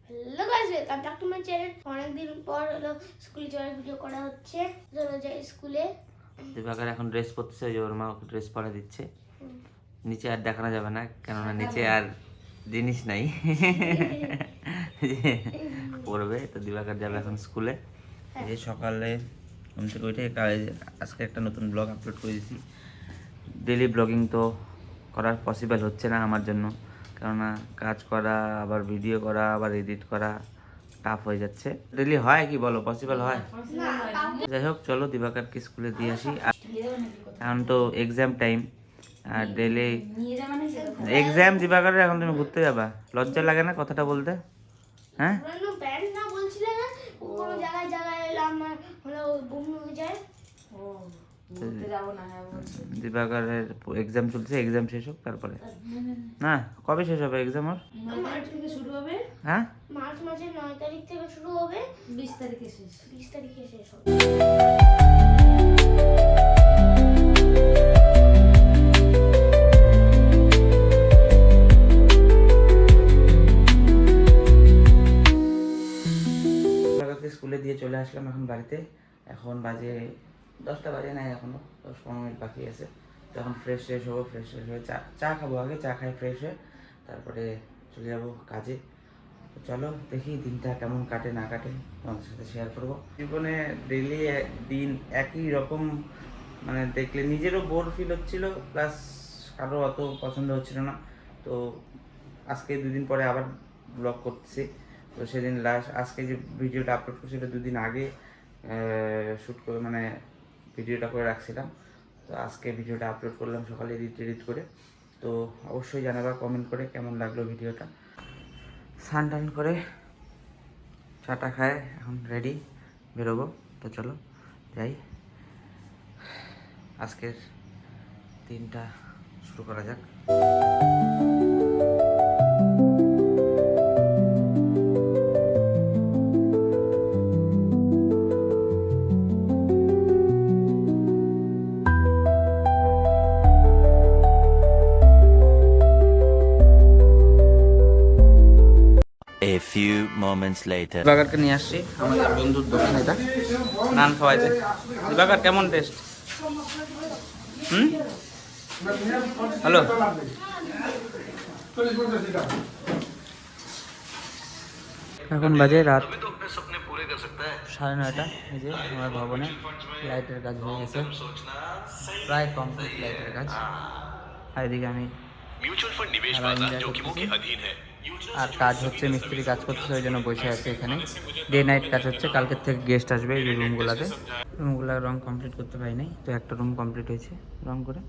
Hello guys, welcome back to my channel. অনেকদিন পর হলো স্কুলে যাওয়ার ভিডিও করা হচ্ছে। চলো যাই স্কুলে। দিবাকর এখন ড্রেস পরতেছে, ওই যে ওর মা ওকে ড্রেস পরা দিচ্ছে। নিচে আর দেখানো যাবে না, কেননা নিচে আর জিনিস নাই পড়বে। তো দিবাকর যাবে এখন স্কুলে। এই যে সকালে ঘুম থেকে উঠে আজকে একটা নতুন ব্লগ আপলোড করে দিয়েছি। ডেলি ব্লগিং তো করার পসিবল হচ্ছে না আমার জন্য, কেননা কাজ করা, আবার ভিডিও করা, আবার এডিট করা টাফ হয়ে যাচ্ছে। ডেলি হয় কি বলো, পসিবল হয়? যাই হোক, চলো দিবাকরকে স্কুলে দিয়ে আসি। এখন তো এক্সাম টাইম, আর ডেলি এক্সাম। দিবাকরের এখন তুমি ঘুরতে যাবা, লজ্জা লাগে না কথাটা বলতে? হ্যাঁ, দিবাকরের এক্সাম চলছে, এক্সাম শেষ হোক তারপরে। না, কবে শেষ হবে এক্সাম ওর? হ্যাঁ, মার্চ মাসের 9 তারিখ থেকে শুরু হবে, 20 তারিখে শেষ হবে। স্কুলে দিয়ে চলে আসলাম এখন বাড়িতে। এখন বাজে 10টা বাজে নাই, এখনো 10-15 মিনিট বাকি আছে। তো এখন ফ্রেশ হবো, ফ্রেশ হয়ে চা খাবো। আগে চা খাই ফ্রেশ হয়ে, তারপরে চলে যাবো কাজে। তো চলো দেখি দিনটা কেমন কাটে না কাটে, তোমাদের সাথে শেয়ার করবো। জীবনে ডেইলি দিন একই রকম, মানে দেখলে নিজেরও বোর ফিল হচ্ছিল, প্লাস কারো অত পছন্দ হচ্ছিল না। তো আজকে 2 দিন পরে আবার ব্লগ করতেছি। তো সেদিন আজকে যে ভিডিওটা আপলোড করছি সেটা 2 দিন আগে শ্যুট করে, মানে ভিডিওটা করে রাখছিলাম। তো আজকে ভিডিওটা আপলোড করলাম সকালে এডিট করে। তো অবশ্যই জানাবা কমেন্ট করে কেমন লাগলো ভিডিওটা। স্নান টান করে চাটা খায় এখন রেডি, বেরোবো। তো চলো যাই, আজকের দিনটা শুরু করা যাক। A few moments later. দিবাকরকে নিয়ে আসছি আমাদের বন্ধুর দোকান, এটা নান খাওয়াইতে। দিবাকর কেমন টেস্ট? হ্যালো, এখন বাজে রাত 9:30। এই যে আমার ভবনে লাইটের কাজ হয়ে গেছে, প্রায় কমপ্লিট লাইটের কাজ। আর এদিকে আমি আর কাজ হচ্ছে, মিস্ত্রি কাজ করতেছে, ওই জন্য বসে আছে এখানে। ডে নাইট কাজ হচ্ছে, কালকের থেকে গেস্ট আসবে এই রুমগুলোতে। রুমগুলো রং কমপ্লিট করতে পারি নাই, তো একটা রুম কমপ্লিট হয়েছে রং করে।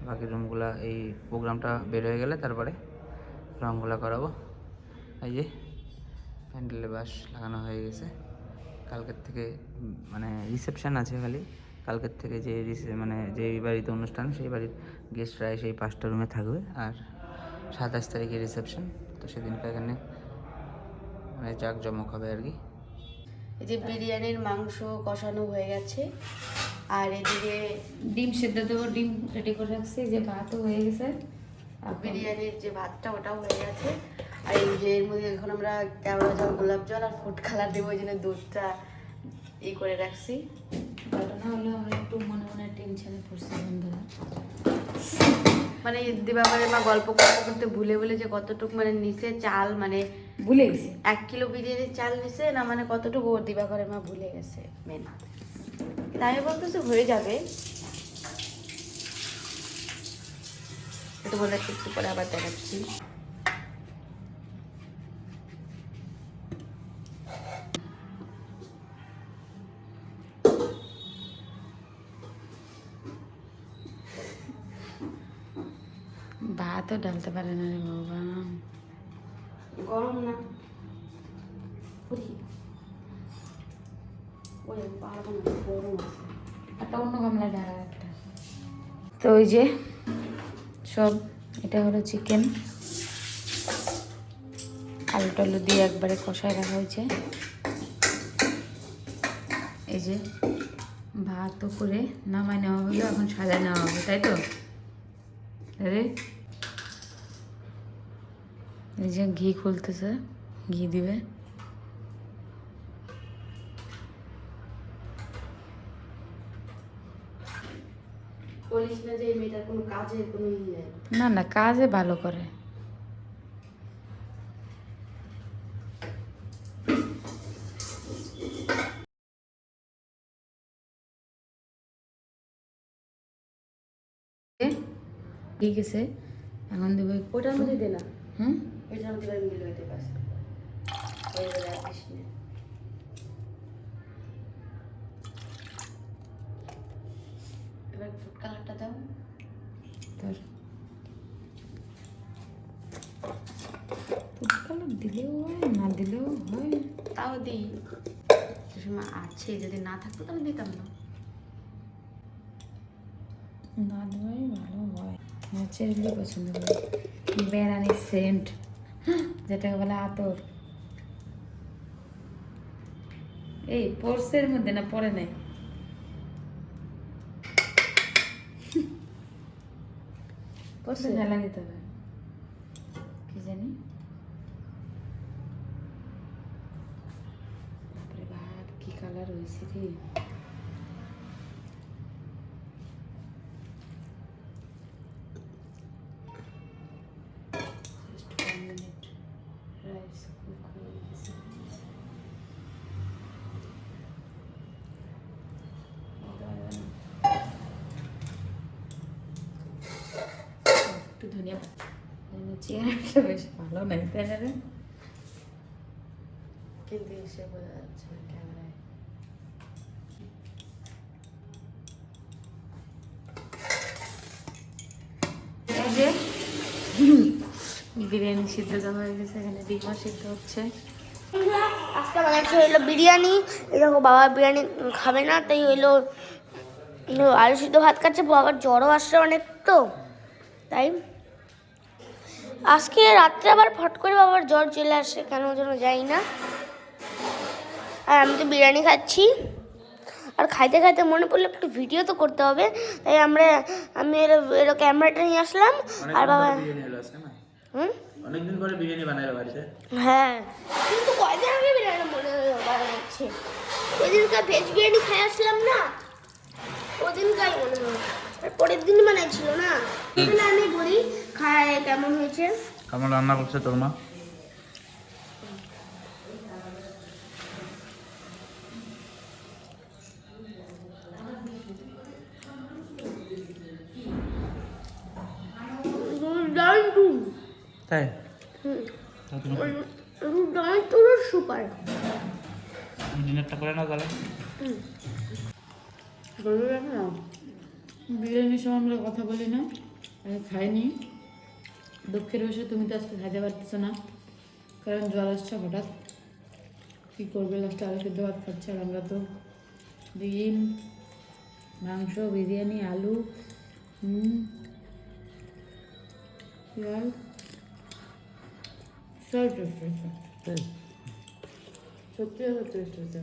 বাকি রুমগুলো এই প্রোগ্রামটা বের হয়ে গেলে তারপরে রংগুলো করাবো। এই যে প্যান্ডেলে বাঁশ লাগানো হয়ে গেছে। কালকের থেকে মানে রিসেপশান আছে, খালি কালকের থেকে যে মানে যেই বাড়িতে অনুষ্ঠান সেই বাড়ির গেস্টরা সেই 5টা রুমে থাকবে। আর 27 তারিখে রিসেপশন, তো সেদিনটা এখানে মানে জাঁকজমক হবে আর কি। এই যে বিরিয়ানির মাংস কষানো হয়ে গেছে, আর এদিকে ডিম সেদ্ধ দেবো, ডিম রেডি করে রাখছি। যে ভাতও হয়ে গেছে, আর বিরিয়ানির যে ভাতটা ওটাও হয়ে গেছে। আর এই যে এর মধ্যে এখন আমরা কেওড়া জল, গোলাপ জল আর ফুড কালার দেবো, ওই জন্য দুধটা ই করে রাখছি। ঘটনা হলো আমরা একটু মনে মনে টেনশনে পড়ছি বন্ধুরা, মানে দিবাকরের মা গল্প করতে করতে ভুলে বলে যে কতটুকু মানে নিচে চাল, মানে ভুলে গেছে 1 কিলো বিরিয়ানির চাল নিছে না, মানে কতটুকু ওর দিবাকরের মা ভুলে গেছে মেন। তাই বলতেছে হয়ে যাবে, একটু বলে একটু পরে আবার দেখাচ্ছি। ভাতও ডালতে পারে না রে বাবা, গরম না। একটা অন্য গামলায় ঢালা একটা। তো ওই যে সব, এটা হলো চিকেন, আলু টালু দিয়ে একবারে কষায় রাখা হয়েছে। এই যে ভাতও করে নামায় নেওয়া হলো, এখন সাজায় নেওয়া হবে, তাই তো? আরে এই যে ঘি খুলতেছে, ঘি দিবে। বলিস না যে এই মেয়েটার কোনো কাজের কোনো ই নেই। না না, কাজে ভালো করে। ঠিক আছে, এখন দেবো ওটার মধ্যে দে না, হুম ওইটার মধ্যে এবার মিল হইতে পারছে ওই বেলা আসিস না। এবার ফুড কালারটা দাও। তোর ফুড কালার দিলেও হয়, না দিলেও হয়। তাও দিই, সে সময় আছে, যদি না থাকতো তাহলে দিতাম না। না দেওয়াই ভালো হয়, ন্যাচারালি পছন্দ করি। বেড়ানি সেন্ট, যেটাকে বলে আতর। এই পর্সের মধ্যে না, পরে নেই। পর্সে ঢালা দিতে হবে, কি জানি। বাপরে বাপ, কি কালার হয়েছে রে। রাইস কুক হয়ে গেছে। একটু ধনিয়া পাতা, চেয়ারটা বেশ ভালো নাই, তাই না রে? কিন্তু এসে বোঝা যাচ্ছে না ক্যামেরায়। এই যে বিরিয়ানি সিদ্ধ দেওয়া হয়ে গেছে, এখানে ডিমও সিদ্ধ হচ্ছে। আজকে বানাচ্ছি হইলো বিরিয়ানি। এরকম বাবা বিরিয়ানি খাবে না, তাই হইলো আলু সিদ্ধ ভাত খাচ্ছে। বাবার জ্বরও আসছে অনেক, তো তাই আজকে রাত্রে আবার ফট করে বাবার জ্বর চলে আসে, কেন যেন যাই না। আর আমি তো বিরিয়ানি খাচ্ছি, আর খাইতে খাইতে মনে পড়লো একটু ভিডিও তো করতে হবে, তাই আমি এর ক্যামেরাটা নিয়ে আসলাম। আর বাবা অনেকদিন পরে বিরিয়ানি বানাইলো বাড়িতে। হ্যাঁ, কিন্তু কয়দিন আগে বিরিয়ানি মনে বানাচ্ছে। ওই দিনকার ভেজ বিরিয়ানি খেয়ে আসলাম না, ওদিনকাই মনে হয়। আর পরের দিন বানাইছিল না, তাহলে আমি বলি খায় কেমন হয়েছে। কেমন রান্না করছে তোর মা? তাই সুপার। ডিনারটা করে নাও তাহলে। বিরিয়ানির সময় আমরা কথা বলি না, আমি খাইনি। দুঃখের বিষয়, তুমি তো আজকে খাইতে পারতেছো না, কারণ জ্বর আসছে হঠাৎ। কী করবে, লাস্টে আলু সিদ্ধ ভাত খাচ্ছে, আর আমরা তো ডিম, মাংস, বিরিয়ানি, আলু, পেঁয়াজ, সব টেস্ট হয়েছে। সত্যি টেস্ট হয়েছে।